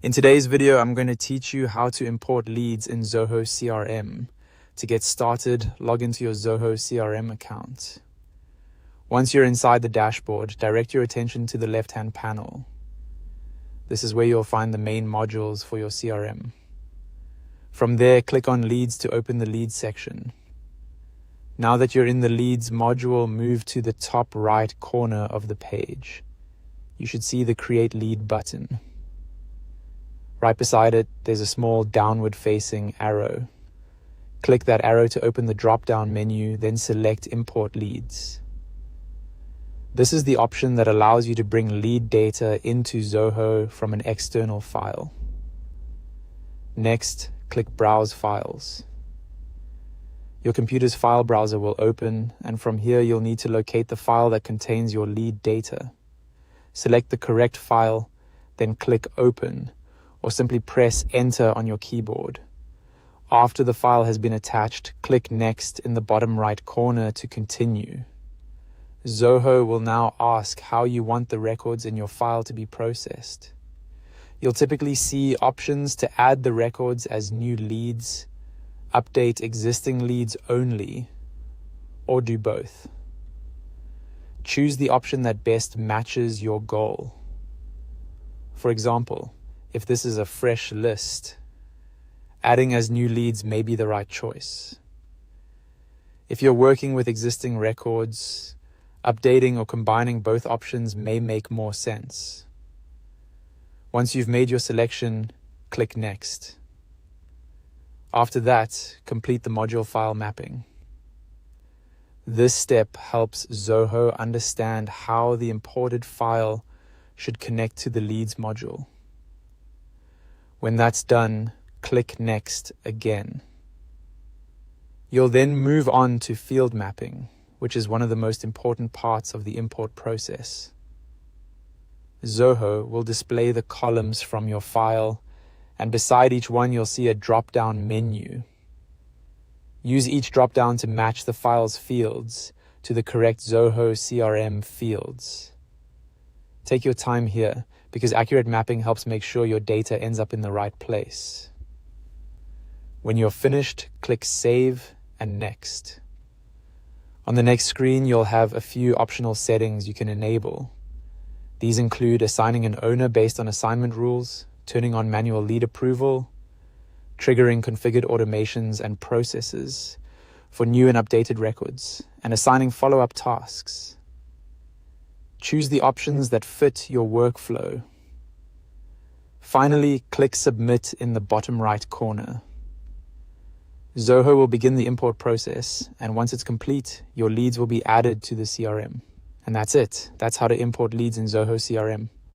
In today's video, I'm going to teach you how to import leads in Zoho CRM. To get started, log into your Zoho CRM account. Once you're inside the dashboard, direct your attention to the left-hand panel. This is where you'll find the main modules for your CRM. From there, click on Leads to open the Leads section. Now that you're in the Leads module, move to the top right corner of the page. You should see the Create Lead button. Right beside it, there's a small downward-facing arrow. Click that arrow to open the drop-down menu, then select Import Leads. This is the option that allows you to bring lead data into Zoho from an external file. Next, click Browse Files. Your computer's file browser will open, and from here you'll need to locate the file that contains your lead data. Select the correct file, then click Open, or simply press Enter on your keyboard. After the file has been attached, click Next in the bottom right corner to continue. Zoho will now ask how you want the records in your file to be processed. You'll typically see options to add the records as new leads, update existing leads only, or do both. Choose the option that best matches your goal. For example, if this is a fresh list, adding as new leads may be the right choice. If you're working with existing records, updating or combining both options may make more sense. Once you've made your selection, click Next. After that, complete the module file mapping. This step helps Zoho understand how the imported file should connect to the leads module. When that's done, click Next again. You'll then move on to field mapping, which is one of the most important parts of the import process. Zoho will display the columns from your file, and beside each one you'll see a drop-down menu. Use each drop-down to match the file's fields to the correct Zoho CRM fields. Take your time here, because accurate mapping helps make sure your data ends up in the right place. When you're finished, click Save and Next. On the next screen, you'll have a few optional settings you can enable. These include assigning an owner based on assignment rules, turning on manual lead approval, triggering configured automations and processes for new and updated records, and assigning follow-up tasks. Choose the options that fit your workflow. Finally, click Submit in the bottom right corner. Zoho will begin the import process, and once it's complete, your leads will be added to the CRM. And that's it. That's how to import leads in Zoho CRM.